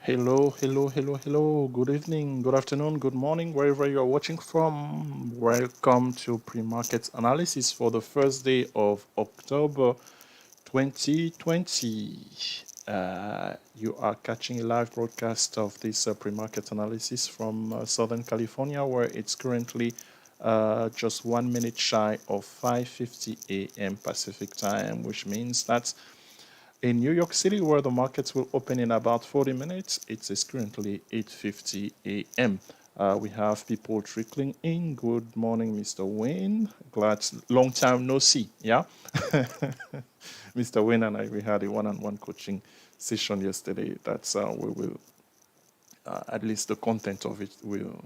Hello. Good evening, good afternoon, good morning, wherever you are watching from. Welcome to pre-market analysis for the first day of October 2020. You are catching a live broadcast of this pre-market analysis from Southern California, where it's currently just 1 minute shy of 5:50 a.m. Pacific time, which means that in New York City, where the markets will open in about 40 minutes, it is currently 8:50 a.m. We have people trickling in. Good morning, Mr. Wayne. Glad, long time no see. Yeah, Mr. Wayne and I, we had a one-on-one coaching session yesterday. That's we will at least the content of it will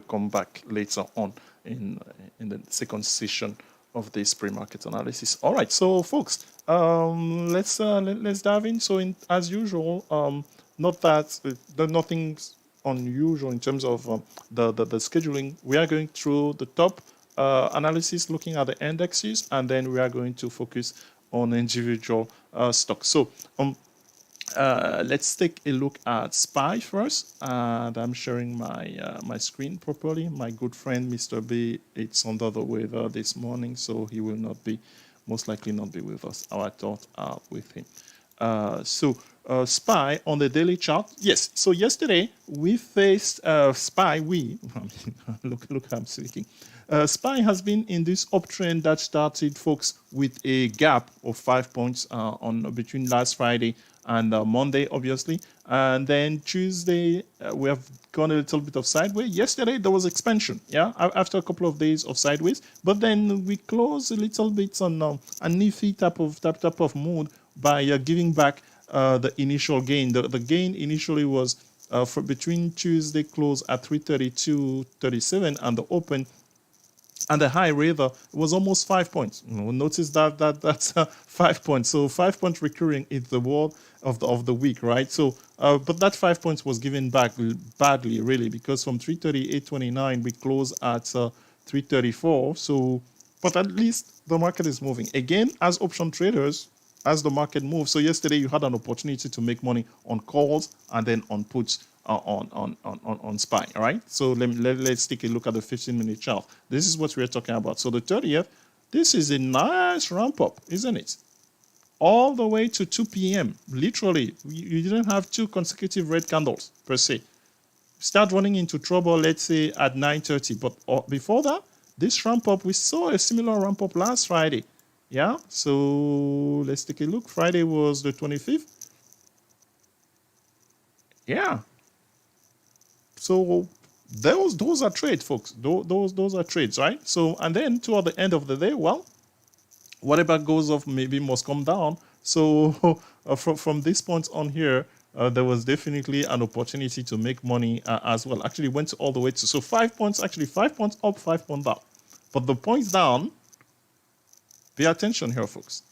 come back later on in the second session of this pre-market analysis. All right, so folks, let's dive in. So, as usual, not that nothing's unusual in terms of the scheduling. We are going through the top analysis, looking at the indexes, and then we are going to focus on individual stocks. So, let's take a look at SPY first, and I'm sharing my screen properly. My good friend Mr. B, it's under the weather this morning, so he will not be, most likely not be with us. Our thoughts are with him. SPY on the daily chart. Yes. So yesterday we faced SPY. Look, I'm speaking. SPY has been in this uptrend that started, folks, with a gap of 5 points on between last Friday and Monday, obviously. And then Tuesday, we have gone a little bit of sideways. Yesterday, there was expansion, yeah, after a couple of days of sideways. But then we closed a little bit on a nifty type of mood by giving back the initial gain. The gain initially was for between Tuesday close at 332.37 and the open and the high rather was almost 5 points. Notice that's 5 points. So 5 points recurring is the word of the week, right? So, but that 5 points was given back badly, really, because from 338.29 we closed at 334. So, but at least the market is moving again as option traders. As the market moves, so yesterday you had an opportunity to make money on calls and then on puts on SPY. All right, so let's take a look at the 15-minute chart. This is what we're talking about. So the 30th, this is a nice ramp up, isn't it? All the way to 2 p.m. Literally, you didn't have two consecutive red candles per se. Start running into trouble, let's say at 9:30, but before that, this ramp up, we saw a similar ramp up last Friday. Yeah, so let's take a look. Friday was the 25th. Yeah, so those are trades, folks. Those are trades, right? So, and then toward the end of the day, well, whatever goes off maybe must come down. So from this point on here, there was definitely an opportunity to make money as well. Actually went all the way to, so 5 points, actually 5 points up, 5 points down. But the points down, pay attention here, folks.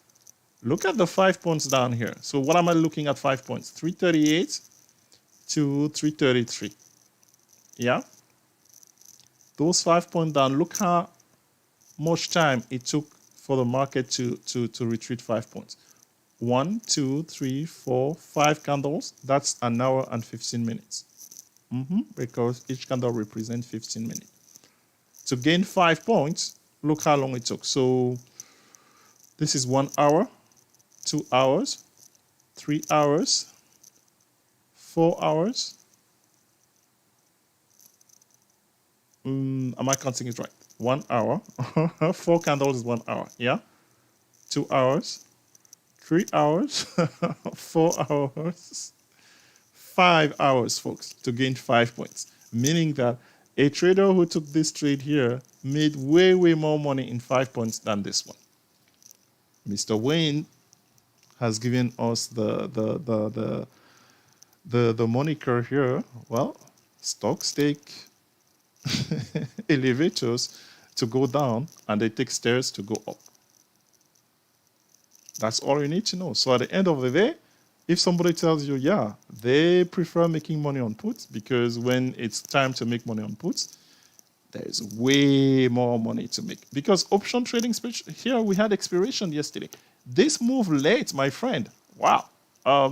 Look at the 5 points down here. So what am I looking at 5 points? 338 to 333. Yeah? Those 5 points down, look how much time it took for the market to retreat 5 points. 1, 2, 3, 4, 5 candles. That's an hour and 15 minutes. Because each candle represents 15 minutes. To gain 5 points, look how long it took. So this is 1 hour, 2 hours, 3 hours, 4 hours. Am I counting it right? 1 hour. 4 candles is 1 hour. Yeah. 2 hours, 3 hours, 4 hours, 5 hours, folks, to gain 5 points. Meaning that a trader who took this trade here made way more money in 5 points than this one. Mr. Wayne has given us the moniker here. Well, stocks take elevators to go down and they take stairs to go up. That's all you need to know. So at the end of the day, if somebody tells you, yeah, they prefer making money on puts because when it's time to make money on puts, there's way more money to make. Because option trading, here we had expiration yesterday. This move late, my friend. Wow.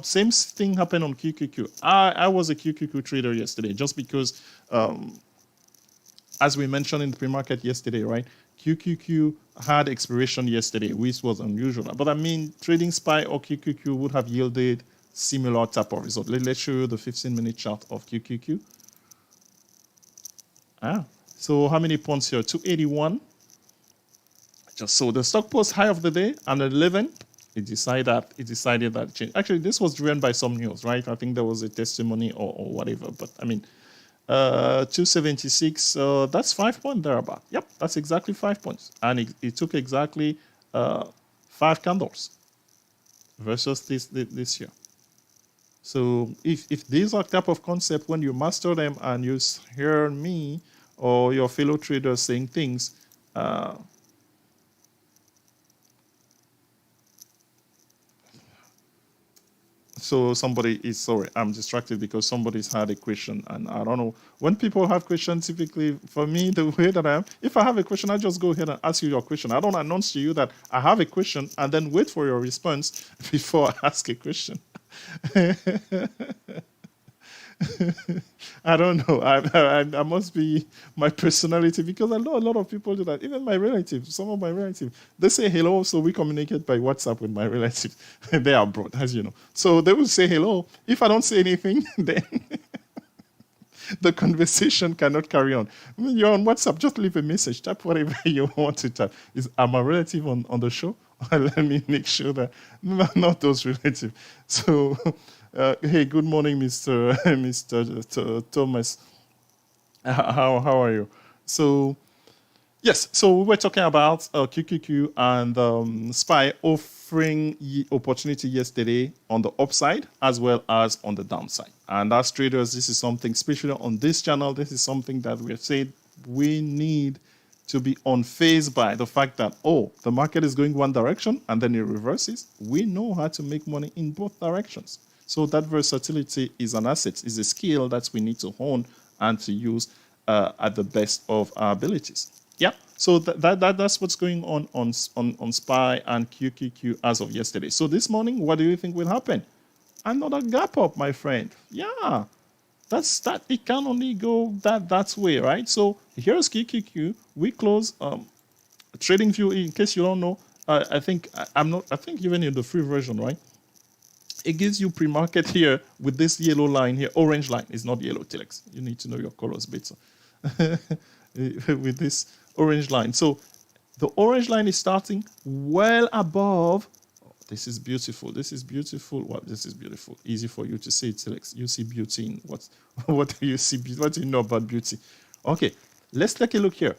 Same thing happened on QQQ. I was a QQQ trader yesterday just because, as we mentioned in the pre-market yesterday, right? QQQ had expiration yesterday, which was unusual. But I mean, trading SPY or QQQ would have yielded similar type of result. Let's show you the 15-minute chart of QQQ. So how many points here? 281. Just so the stock post high of the day and at 11, it decided that it changed. Actually, this was driven by some news, right? I think there was a testimony or whatever. But I mean, 276. That's 5 points thereabout. Yep, that's exactly 5 points, and it took exactly 5 candles versus this year. So if these are type of concept, when you master them and you hear me or your fellow traders saying things, so somebody is, sorry, I'm distracted because somebody's had a question, and I don't know. When people have questions, typically for me, the way that I am, if I have a question, I just go ahead and ask you your question. I don't announce to you that I have a question and then wait for your response before I ask a question. I don't know. I must be my personality, because I know a lot of people do that. Even my relatives, some of my relatives, they say hello, so we communicate by WhatsApp with my relatives. They are abroad, as you know. So they will say hello. If I don't say anything, then the conversation cannot carry on. When you're on WhatsApp, just leave a message. Type whatever you want to type. Am I relative on the show? Let me make sure that not those relatives. So, hey, good morning, Mr. Thomas. How are you? So, yes. So we were talking about QQQ and SPY offering opportunity yesterday on the upside as well as on the downside. And as traders, this is something, especially on this channel, this is something that we have said we need to be unfazed by the fact that, oh, the market is going one direction and then it reverses. We know how to make money in both directions. So that versatility is an asset, is a skill that we need to hone and to use at the best of our abilities. Yeah, so that's what's going on SPY and QQQ as of yesterday. So this morning, what do you think will happen? Another gap up, my friend. Yeah, that's that. It can only go that way, right? So here's QQQ. We close trading view. In case you don't know, I think even in the free version, right? It gives you pre-market here with this yellow line here, orange line. It's not yellow, Telex. You need to know your colors better. With this orange line. So the orange line is starting well above. Oh, this is beautiful. This is beautiful. Well, this is beautiful. Easy for you to see, Telex. You see beauty in what do you see? What do you know about beauty? Okay, let's take a look here.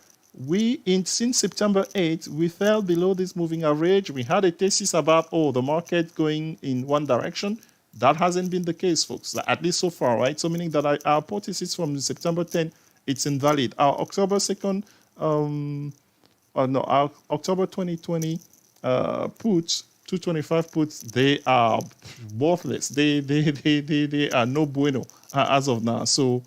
Since September 8th, we fell below this moving average. We had a thesis about, oh, the market going in one direction. That hasn't been the case, folks, at least so far, right? So meaning that our hypothesis from September 10th, it's invalid. Our October 2nd, our October 2020 puts, 225 puts, they are worthless. They are no bueno as of now. So,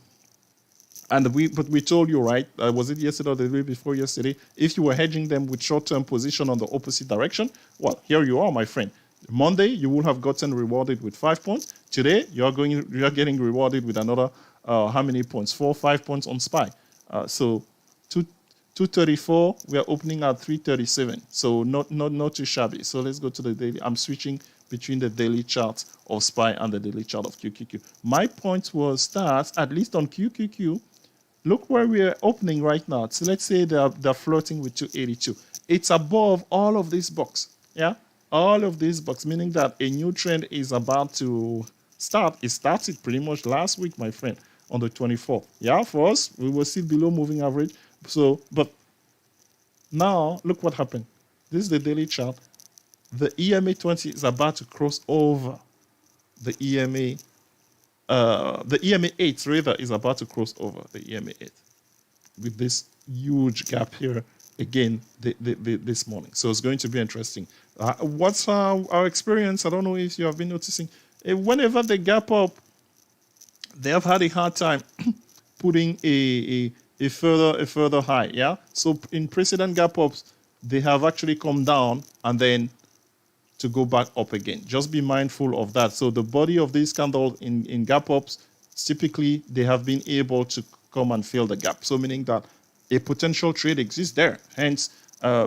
but we told you, right? Was it yesterday or the day before yesterday? If you were hedging them with short-term position on the opposite direction, well, here you are, my friend. Monday, you would have gotten rewarded with 5 points. Today, you're getting rewarded with another how many points? 4 or 5 points on SPY. So 234. We are opening at 337. So not too shabby. So let's go to the daily. I'm switching between the daily chart of SPY and the daily chart of QQQ. My point was that at least on QQQ. Look where we are opening right now. So let's say they're flirting with 282. It's above all of this box. Yeah, all of this box, meaning that a new trend is about to start. It started pretty much last week, my friend, on the 24th. Yeah, for us, we were still below moving average. So, but now look what happened. This is the daily chart. The EMA 20 is about to cross over the EMA. The EMA 8 rather is about to cross over the EMA 8 with this huge gap here again this morning. So it's going to be interesting. What's our experience? I don't know if you have been noticing. Whenever they gap up, they have had a hard time putting a further high. Yeah. So in precedent gap ups, they have actually come down and then to go back up again. Just be mindful of that. So the body of this candle in gap ups, typically they have been able to come and fill the gap. So meaning that a potential trade exists there. Hence,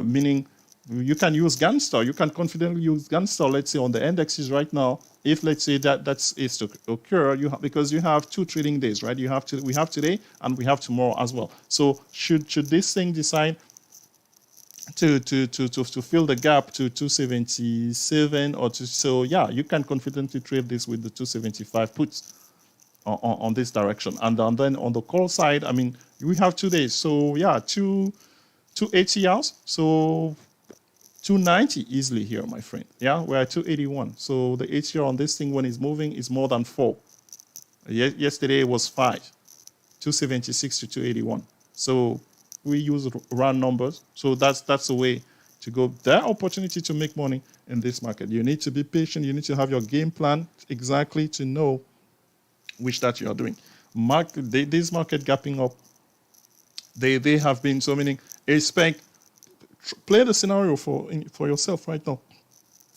meaning you can use Ganster. You can confidently use Ganster, let's say, on the indexes right now. If, let's say, that's is to occur, because you have 2 trading days, right? We have today and we have tomorrow as well. So should this thing decide to fill the gap to 277 or so yeah, you can confidently trade this with the 275 puts on this direction. And then on the call side, I mean, we have 2 days. So yeah, 280 hours. So 290 easily here, my friend. Yeah, we're at 281. So the ATR on this thing when it's moving is more than 4. Yesterday it was 5. 276 to 281. So we use round numbers. So that's the way to go. There are opportunity to make money in this market. You need to be patient. You need to have your game plan exactly to know which that you are doing. This market gapping up, they have been so meaning expect. Play the scenario for yourself right now.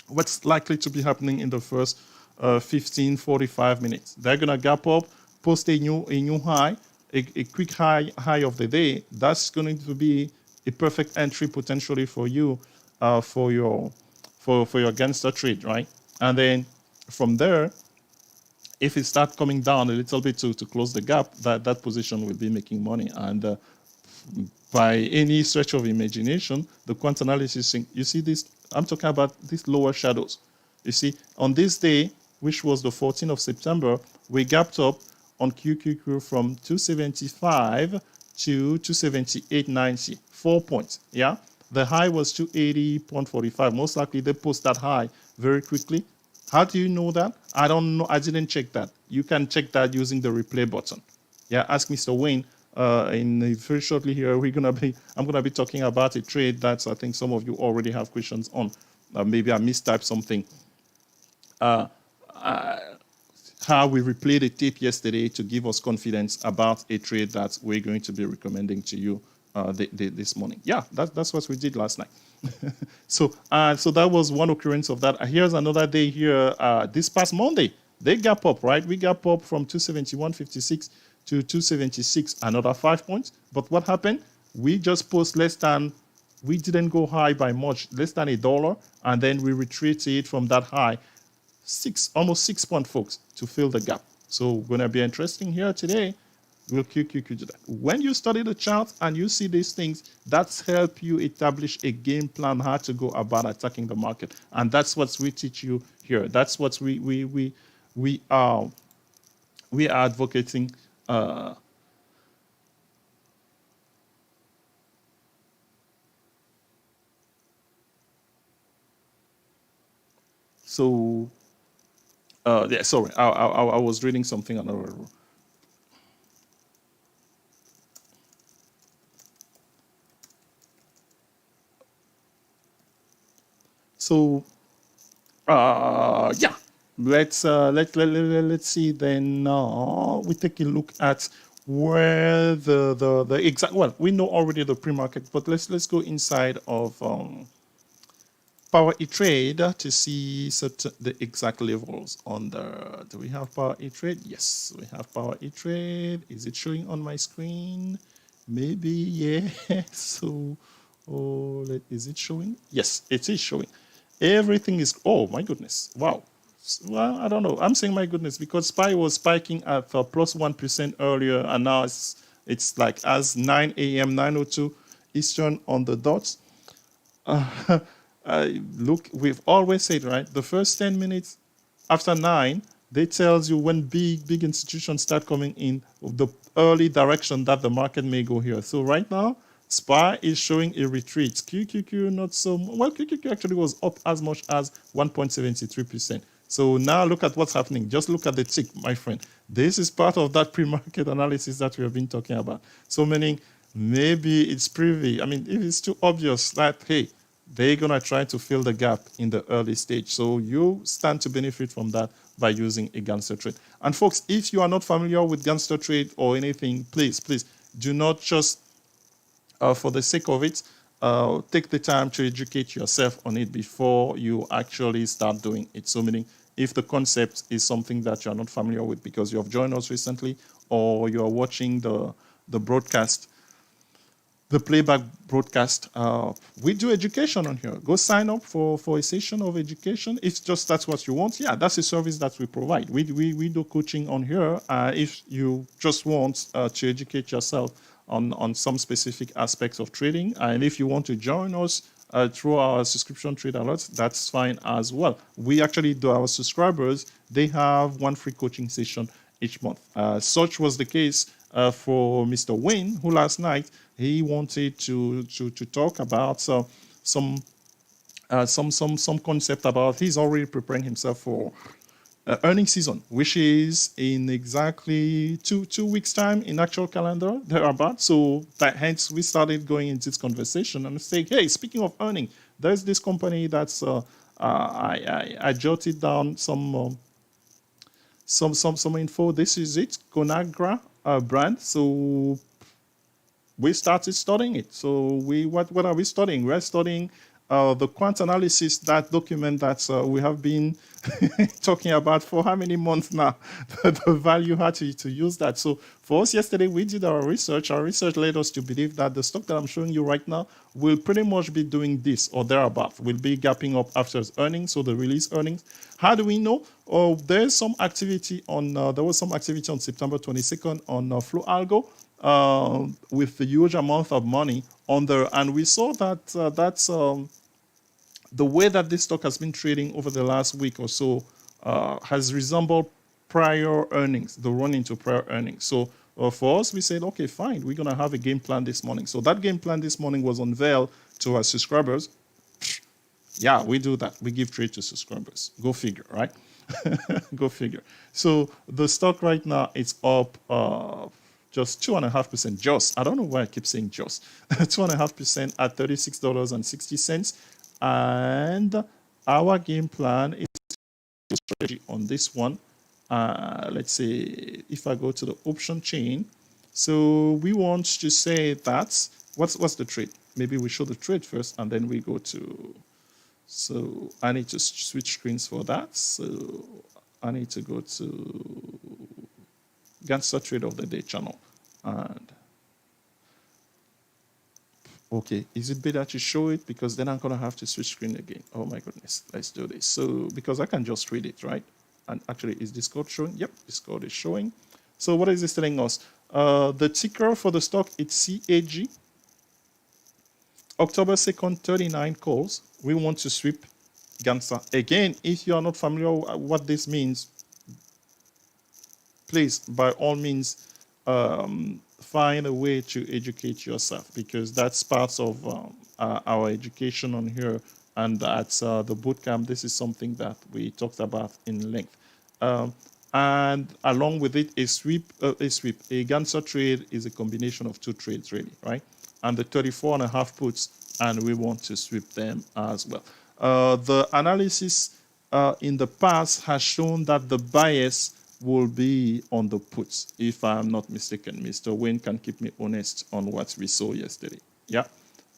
What's likely to be happening in the first 15-45 minutes? They're gonna gap up, post a new high, a quick high of the day. That's going to be a perfect entry potentially for you for your Ganster trade, right? And then from there, if it starts coming down a little bit to close the gap, that position will be making money. And by any stretch of imagination, the quant analysis, you see this, I'm talking about these lower shadows. You see, on this day, which was the 14th of September, we gapped up on QQQ from 275 to 278.90, 4 points, yeah? The high was 280.45. Most likely they post that high very quickly. How do you know that? I don't know. I didn't check that. You can check that using the replay button. Yeah, ask Mr. Wayne. Very shortly here, I'm gonna be talking about a trade that I think some of you already have questions on. Maybe I mistyped something. How we replayed the tape yesterday to give us confidence about a trade that we're going to be recommending to you this morning. Yeah, that's what we did last night. So that was one occurrence of that. Here's another day here. This past Monday, they gap up, right? We gap up from 271.56 to 276, another 5 points. But what happened? We just post we didn't go high by much, less than $1, and then we retreated from that high, almost 6 point, folks, to fill the gap. So gonna be interesting here today. We'll QQQ do that. When you study the chart and you see these things, that's help you establish a game plan how to go about attacking the market, and that's what we teach you here. That's what we are advocating. Yeah, sorry, I was reading something another. So, yeah, let's see. Then we take a look at where the exact. Well, we know already the pre-market, but let's go inside of Power E-Trade to see the exact levels on the. Do we have Power E-Trade? Yes, we have Power E-Trade. Is it showing on my screen? Maybe, yeah. So, is it showing? Yes, it is showing. Everything is, oh my goodness, wow. Well, I don't know. I'm saying my goodness because SPY was spiking at plus 1% earlier, and now it's like as 9 a.m., 9:02 Eastern on the dots. Look, we've always said, right, the first 10 minutes after 9, they tells you when big institutions start coming in, the early direction that the market may go here. So right now, SPY is showing a retreat. QQQ not so well. QQQ actually was up as much as 1.73%. So now look at what's happening. Just look at the tick, my friend. This is part of that pre-market analysis that we have been talking about. So meaning maybe it's privy. I mean, if it's too obvious that, hey, they're going to try to fill the gap in the early stage. So you stand to benefit from that by using a Ganster trade. And folks, if you are not familiar with Ganster trade or anything, please do not just for the sake of it, take the time to educate yourself on it before you actually start doing it. So meaning if the concept is something that you're not familiar with because you have joined us recently or you're watching the broadcast, the playback broadcast, we do education on here. Go sign up for a session of education. If just that's what you want, yeah, that's a service that we provide. We do coaching on here. If you just want to educate yourself on some specific aspects of trading, and if you want to join us through our subscription trade alerts, that's fine as well. We actually do our subscribers, they have one free coaching session each month. Such was the case for Mr. Wayne, who last night he wanted to talk about some concept about he's already preparing himself for earning season, which is in exactly two weeks time in actual calendar thereabout. So that hence we started going into this conversation and saying, hey, speaking of earning, there's this company that's I jotted down some info. This is it, Conagra brand. So we started studying it. So what are we studying? We're studying the quant analysis, that document that we have been talking about for how many months now, the value had to use that. So for us yesterday, we did our research. Our research led us to believe that the stock that I'm showing you right now will pretty much be doing this or thereabout, will be gapping up after its earnings, so the release earnings. How do we know? Oh, there's some activity on, there was some activity on September 22nd on Flow Algo. With the huge amount of money on there, and we saw that that's the way that this stock has been trading over the last week or so has resembled prior earnings, the run into prior earnings. So for us, we said, okay, fine, we're going to have a game plan this morning. So that game plan this morning was unveiled to our subscribers. Yeah, we do that. We give trade to subscribers. Go figure, right? Go figure. So the stock right now, it's up just 2.5%. Just, I don't know why I keep saying just. 2.5% at $36.60. And our game plan is strategy on this one. Let's say if I go to the option chain, so we want to say that what's the trade? Maybe we show the trade first, and then we go to. So I need to switch screens for that. So I need to go to Gangster Trade of the Day channel. And okay, is it better to show it? Because then I'm going to have to switch screen again. Oh my goodness, let's do this. So because I can just read it, right? And actually, is Discord showing? Yep, Discord is showing. So what is this telling us? The ticker for the stock, it's CAG. October 2nd, 39 calls. We want to sweep Gangster. Again, if you are not familiar with what this means, please, by all means, find a way to educate yourself, because that's part of our education on here. And at the bootcamp, this is something that we talked about in length. And along with it, a Gangster trade is a combination of two trades, really, right? And the 34.5 puts, and we want to sweep them as well. The analysis in the past has shown that the bias will be on the puts, if I'm not mistaken. Mr. Wayne can keep me honest on what we saw yesterday. Yeah.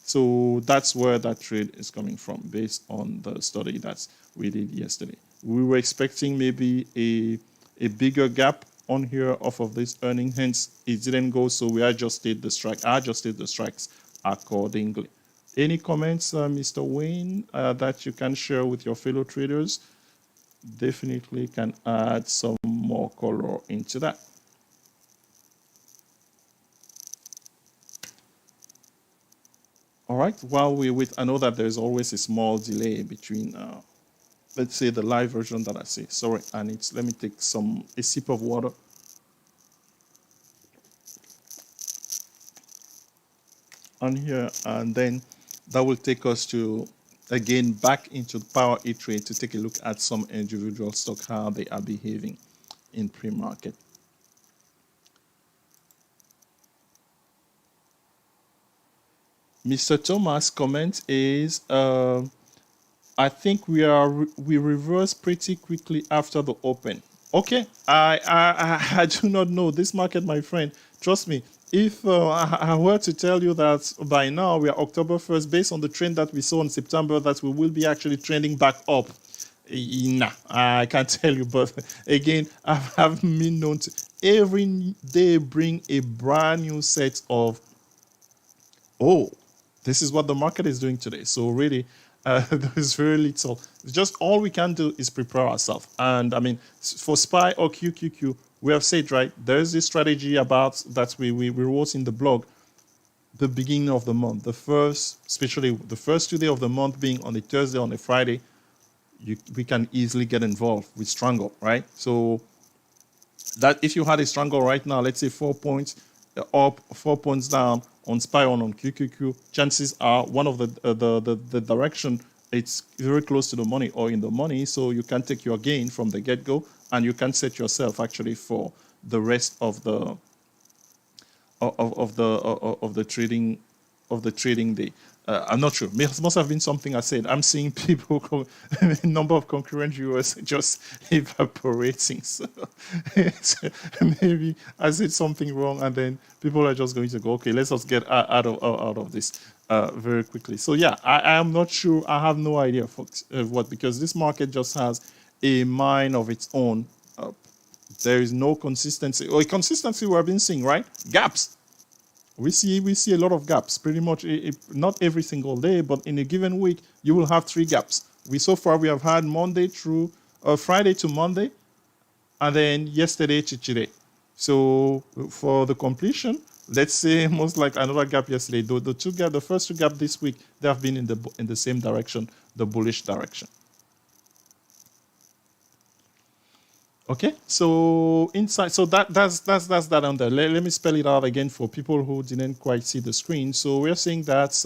So that's where that trade is coming from, based on the study that we did yesterday. We were expecting maybe a bigger gap on here off of this earning, hence it didn't go, so we adjusted the strike. I adjusted the strikes accordingly. Any comments, Mr. Wayne, that you can share with your fellow traders? Definitely can add some more color into that. All right, while we wait, I know that there's always a small delay between, let's say, the live version that I see. Sorry, and let me take a sip of water. On here, and then that will take us to, again, back into the Power E trade to take a look at some individual stock, how they are behaving in pre-market. Mr. Thomas' comment is, I think we reverse pretty quickly after the open. Okay, I do not know this market, my friend. Trust me. If I were to tell you that by now we are October 1st, based on the trend that we saw in September, that we will be actually trending back up, nah, I can't tell you. But again, I have been known to every day bring a brand new set of, oh, this is what the market is doing today. So really, there's very little. It's just all we can do is prepare ourselves. And I mean, for SPY or QQQ, we have said, right, there's this strategy about that we wrote in the blog, the beginning of the month, the first, especially the first 2 days of the month being on a Thursday, on a Friday, we can easily get involved with strangle, right? So that if you had a strangle right now, let's say 4 points up, 4 points down on SPY or on QQQ, chances are one of the direction, it's very close to the money or in the money, so you can take your gain from the get-go and you can set yourself actually for the rest of the trading day. I'm not sure. Must have been something I said. I'm seeing people, number of concurrent viewers just evaporating. So, so maybe I said something wrong, and then people are just going to go, okay, let's just get out of this very quickly. So yeah, I am not sure. I have no idea what, because this market just has a mind of its own. There is no consistency, or consistency we have been seeing, right? Gaps. We see a lot of gaps, pretty much. Not every single day, but in a given week, you will have 3 gaps. So far we have had Monday through Friday to Monday, and then yesterday to today. So for the completion, let's say most like another gap yesterday. The first 2 gaps this week, they have been in the same direction, the bullish direction. Okay, so inside, so that's that on there. Let me spell it out again for people who didn't quite see the screen. So we're saying that's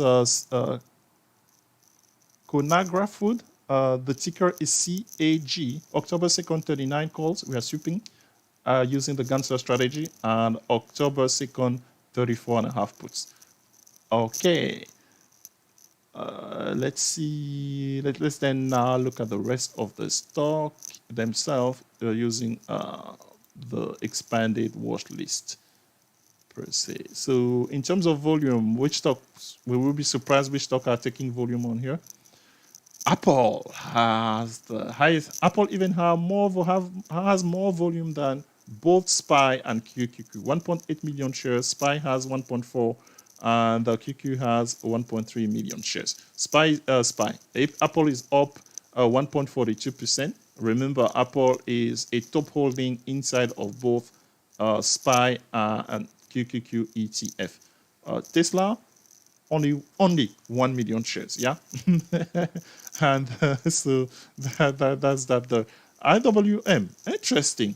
Conagra Food. The ticker is CAG. October 2nd, 39 calls. We are sweeping using the Ganser strategy, and October 2nd, 34.5 puts. Okay. Let's see. Let's then now look at the rest of the stock themselves using the expanded watch list per se. So in terms of volume, which stocks, we will be surprised which stock are taking volume on here. Apple has the highest. Apple even has more volume than both SPY and QQQ. 1.8 million shares. SPY has 1.4, and the QQ has 1.3 million shares. Apple is up 1.42%. Remember, Apple is a top holding inside of both SPY and QQQ ETF. Tesla, only 1 million shares, yeah. And so that's that. The IWM, interesting.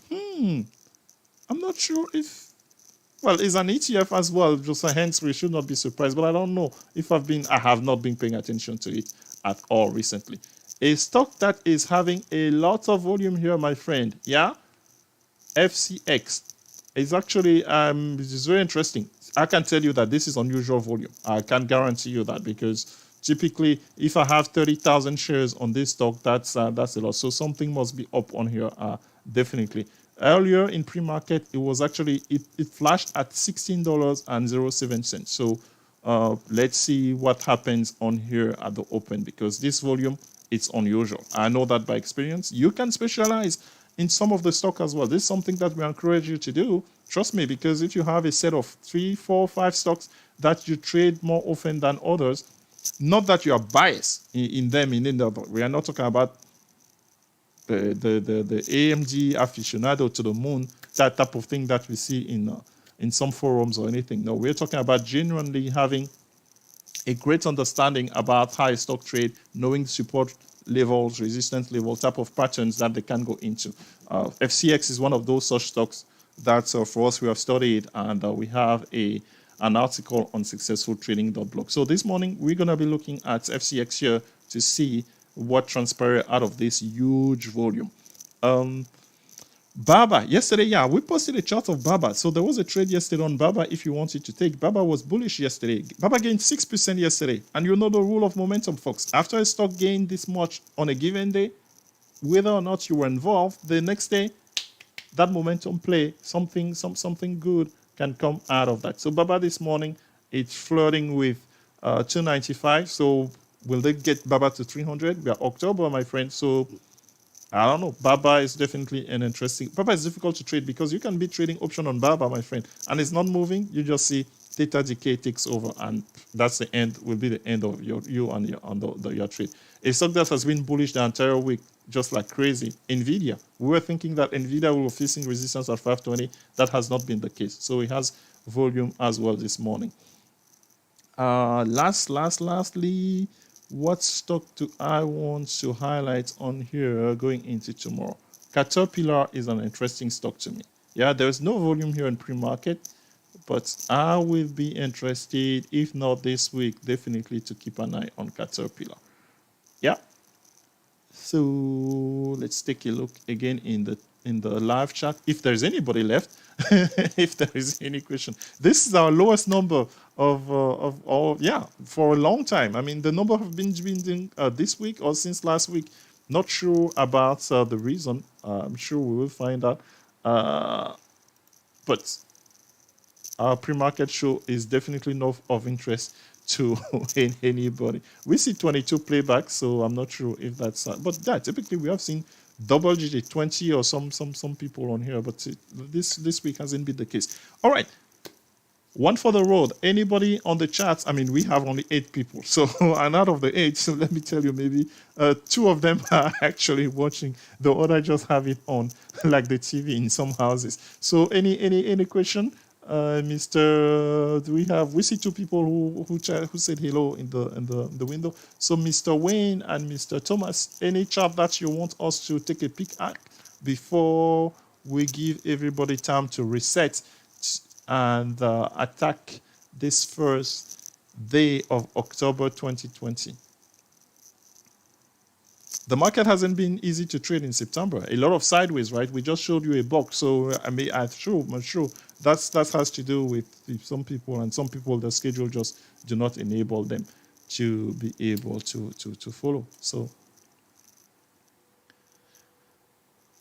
I'm not sure if, well, it's an ETF as well, just hence we should not be surprised. But I don't know if I have not been paying attention to it at all recently. A stock that is having a lot of volume here, my friend, yeah, FCX. It's actually it's very interesting. I can tell you that this is unusual volume. I can guarantee you that, because typically, if I have 30,000 shares on this stock, that's a lot. So something must be up on here, definitely. Earlier in pre-market, it was actually it flashed at $16.07. So let's see what happens on here at the open, because this volume, it's unusual. I know that by experience. You can specialize in some of the stock as well. This is something that we encourage you to do. Trust me, because if you have a set of 3, 4, 5 stocks that you trade more often than others, not that you are biased in them, we are not talking about the AMD aficionado to the moon, that type of thing that we see in some forums or anything. No, we're talking about genuinely having a great understanding about how a stock trade, knowing support levels, resistance level, type of patterns that they can go into. FCX is one of those such stocks that for us we have studied, and we have an article on successfultrading.blog. So this morning we're going to be looking at FCX here to see what transpired out of this huge volume. Baba, yesterday, yeah, we posted a chart of Baba. So there was a trade yesterday on Baba if you wanted to take. Baba was bullish yesterday. Baba gained 6% yesterday. And you know the rule of momentum, folks. After a stock gained this much on a given day, whether or not you were involved, the next day, that momentum play, something good can come out of that. So Baba this morning, it's flirting with 295. So will they get Baba to 300? We are October, my friend. So I don't know. Baba is definitely an interesting. Baba is difficult to trade because you can be trading option on Baba, my friend, and it's not moving. You just see theta decay takes over, and that's the end. Will be the end of you and your trade. A stock that has been bullish the entire week, just like crazy. Nvidia. We were thinking that Nvidia will be facing resistance at 520. That has not been the case. So it has volume as well this morning. Lastly, what stock do I want to highlight on here going into tomorrow? Caterpillar is an interesting stock to me. Yeah, there's no volume here in pre-market, but I will be interested, if not this week, definitely to keep an eye on Caterpillar. Yeah. So let's take a look again in the live chat. If there's anybody left, if there is any question, this is our lowest number of all. Yeah, for a long time. I mean, the number have been this week or since last week. Not sure about the reason. I'm sure we will find out. But our pre-market show is definitely not of interest to anybody. We see 22 playbacks, so I'm not sure if that's but yeah, typically we have seen double digit 20 or some people on here, but this week hasn't been the case. All right, one for the road. Anybody on the chat? I mean, we have only 8 people, so and out of the 8, so let me tell you, maybe 2 of them are actually watching. The other just have it on like the TV in some houses. So any question? Mr. We see 2 people who said hello in the window. So Mr. Wayne and Mr. Thomas, any chart that you want us to take a peek at before we give everybody time to reset and attack this first day of October 2020. The market hasn't been easy to trade in September. A lot of sideways, right? We just showed you a box. So I mean, I'm sure that has to do with some people, and some people the schedule just do not enable them to be able to follow. So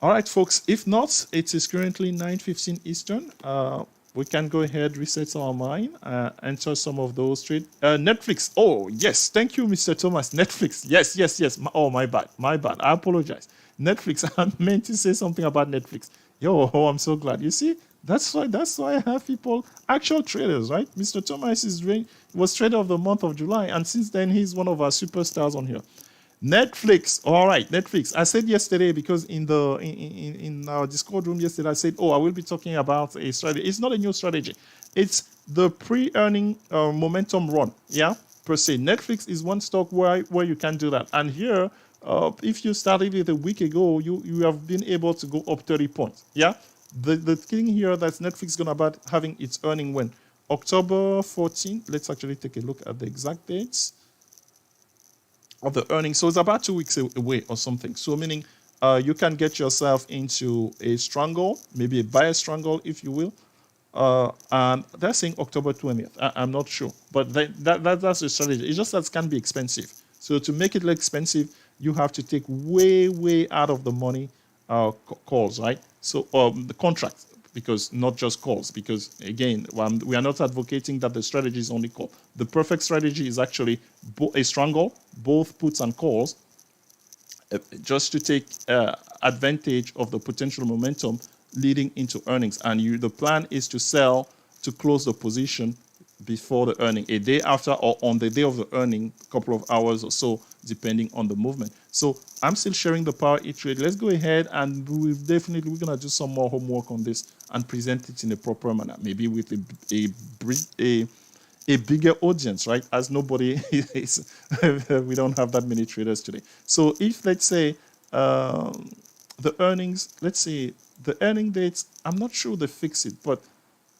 all right, folks. If not, it is currently 9:15 Eastern. We can go ahead, reset our mind, enter some of those trades. Netflix. Oh, yes. Thank you, Mr. Thomas. Netflix. Yes. Oh, my bad. I apologize. Netflix. I meant to say something about Netflix. I'm so glad. You see, that's why I have people, actual traders, right? Mr. Thomas was trader of the month of July, and since then, he's one of our superstars on here. Netflix. All right, Netflix. I said yesterday, because in our Discord room yesterday, I said, I will be talking about a strategy. It's not a new strategy. It's the pre-earning momentum run, yeah, per se. Netflix is one stock where you can do that. And here, if you started it a week ago, you have been able to go up 30 points, yeah? The thing here that's Netflix going to about having its earning when? October 14th. Let's actually take a look at the exact dates of the earnings. So it's about 2 weeks away or something. So meaning you can get yourself into a stronghold, maybe a buyer stronghold, if you will. And they're saying October 20th. I'm not sure. But that's the strategy. It's just that it can be expensive. So to make it less expensive, you have to take way out of the money calls, right? So the contracts, because not just calls, because again, we are not advocating that the strategy is only call. The perfect strategy is actually a stronghold, both puts and calls, just to take advantage of the potential momentum leading into earnings. And the plan is to sell to close the position before the earning, a day after or on the day of the earning, a couple of hours or so, depending on the movement. So I'm still sharing the Power E-Trade. Let's go ahead, and we're going to do some more homework on this and present it in a proper manner, maybe with a bigger audience, right? As nobody is, we don't have that many traders today. So if, let's say, the earnings, let's say the earning dates, I'm not sure they fix it, but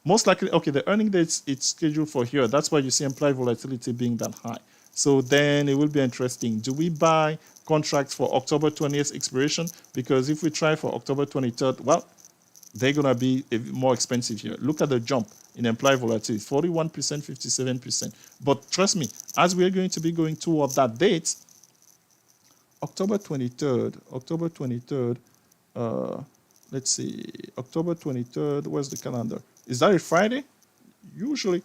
most likely, okay, the earning dates it's scheduled for here. That's why you see implied volatility being that high. So then it will be interesting. Do we buy contracts for October 20th expiration? Because if we try for October 23rd, well, they're going to be more expensive here. Look at the jump in implied volatility, 41%, 57%. But trust me, as we're going to be going toward that date, October 23rd, let's see, October 23rd. Where's the calendar? Is that a Friday? Usually.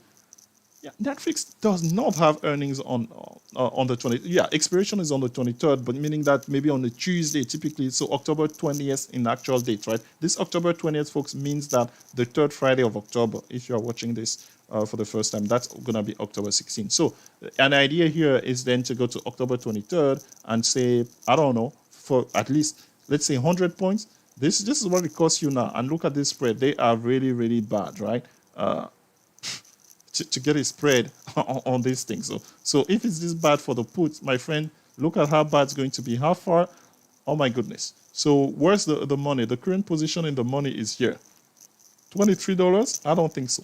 Yeah, Netflix does not have earnings on the 20th. Yeah, expiration is on the 23rd, but meaning that maybe on a Tuesday, typically. So October 20th in actual date, right? This October 20th, folks, means that the third Friday of October, if you are watching this for the first time, that's going to be October 16th. So an idea here is then to go to October 23rd and say, I don't know, for at least, let's say 100 points. This is what it costs you now. And look at this spread. They are really, really bad, right? To get a spread on these things. So if it's this bad for the put, my friend, look at how bad it's going to be. How far? Oh my goodness. So where's the money? The current position in the money is here. $23? I don't think so.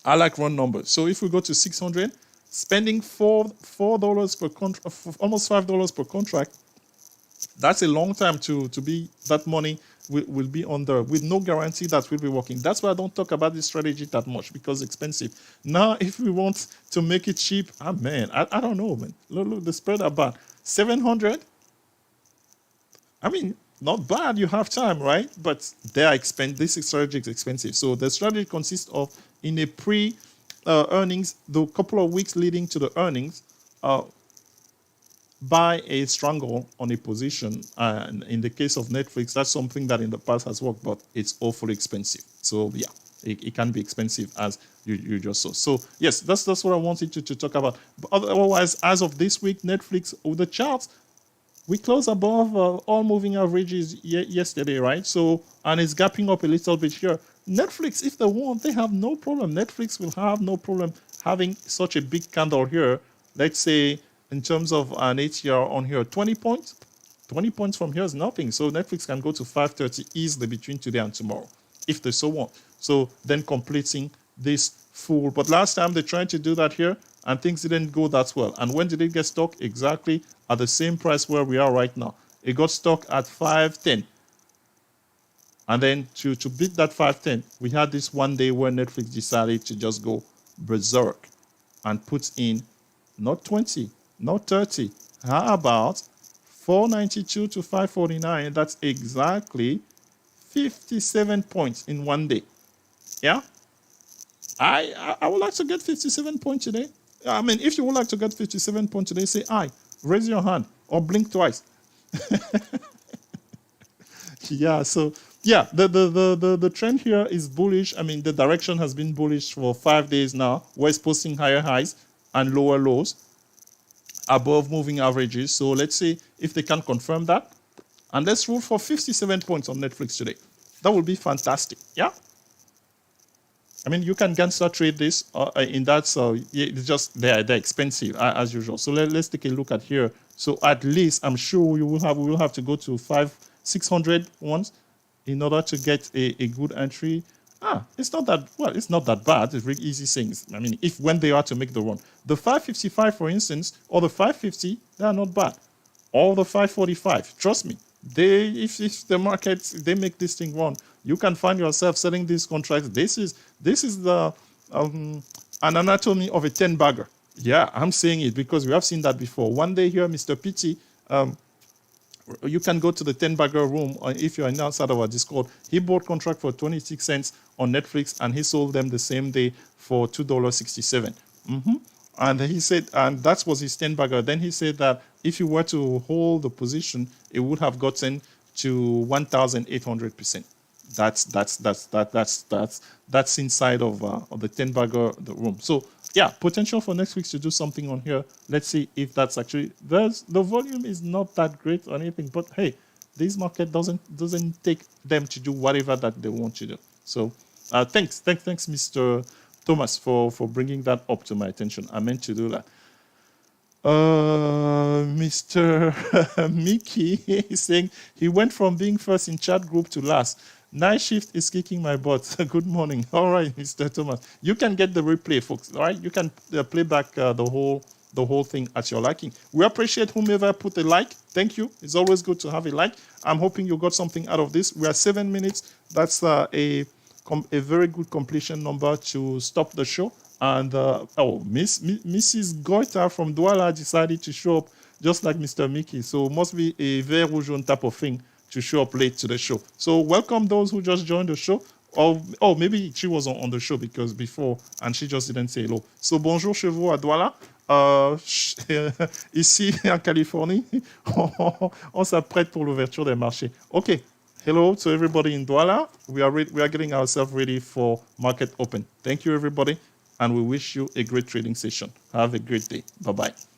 I like round numbers. So if we go to 600, spending $4 per contract, almost $5 per contract, that's a long time to be that money will be on there with no guarantee that will be working. That's why I don't talk about this strategy that much, because it's expensive. Now, if we want to make it cheap, man, I don't know, man. Look, the spread are bad. 700. I mean, not bad. You have time, right? But they are expensive. This strategy is expensive. So the strategy consists of, in a pre-earnings, the couple of weeks leading to the earnings, buy a strangle on a position. And in the case of Netflix, that's something that in the past has worked, but it's awfully expensive. So yeah, it can be expensive, as you just saw. So yes, that's what I wanted to talk about. But otherwise, as of this week, Netflix, with the charts, we closed above all moving averages yesterday, right? So, and it's gapping up a little bit here. Netflix, if they want, they have no problem. Netflix will have no problem having such a big candle here. Let's say, in terms of an ATR on here, 20 points. 20 points from here is nothing. So Netflix can go to 530 easily between today and tomorrow, if they so want. So then completing this full. But last time they tried to do that here, and things didn't go that well. And when did it get stuck? Exactly at the same price where we are right now. It got stuck at 510. And then to beat that 510, we had this one day where Netflix decided to just go berserk and put in not 20, not 30. How about 492 to 549? That's exactly 57 points in one day. Yeah? I would like to get 57 points today. I mean, if you would like to get 57 points today, say aye. Raise your hand or blink twice. Yeah, so yeah, the trend here is bullish. I mean, the direction has been bullish for 5 days now, where it's posting higher highs and lower lows above moving averages. So let's see if they can confirm that. And let's root for 57 points on Netflix today. That would be fantastic. Yeah? I mean, you can Ganser trade this in that. So yeah, it's just they're expensive as usual. So let's take a look at here. So at least I'm sure we will have to go to 600 ones in order to get a good entry. It's not that bad. It's really easy things. I mean, when they are to make the run, the 555, for instance, or the 550, they are not bad. Or the 545, trust me. If the markets they make this thing run, you can find yourself selling these contracts. This is the an anatomy of a 10-bagger. Yeah, I'm saying it because we have seen that before. One day here, Mr. PT, you can go to the 10-bagger room, or if you're outside of our Discord. He bought contract for 26 cents on Netflix, and he sold them the same day for $2.67. And he said, and that was his 10-bagger. Then he said that if you were to hold the position, it would have gotten to 1,800%. That's inside of the 10-bagger room. So yeah, potential for next week to do something on here. Let's see if that's actually the volume is not that great or anything, but hey, this market doesn't take them to do whatever that they want to do. So thanks, Mr. Thomas, for bringing that up to my attention. I meant to do that. Mr. Mickey is saying he went from being first in chat group to last. Night shift is kicking my butt. Good morning. All right, Mr. Thomas. You can get the replay, folks. All right, you can play back the whole thing at your liking. We appreciate whomever put a like. Thank you. It's always good to have a like. I'm hoping you got something out of this. We are 7 minutes. That's a very good completion number to stop the show. And Mrs. Goita from Douala decided to show up just like Mr. Mickey. So must be a very jaune type of thing to show up late to the show. So welcome those who just joined the show. Or maybe she was on the show because before and she just didn't say hello. So bonjour chez vous à Douala. Ici en Californie, on s'apprête pour l'ouverture des marchés. Okay. Hello to everybody in Douala. We are getting ourselves ready for market open. Thank you, everybody, and we wish you a great trading session. Have a great day. Bye-bye.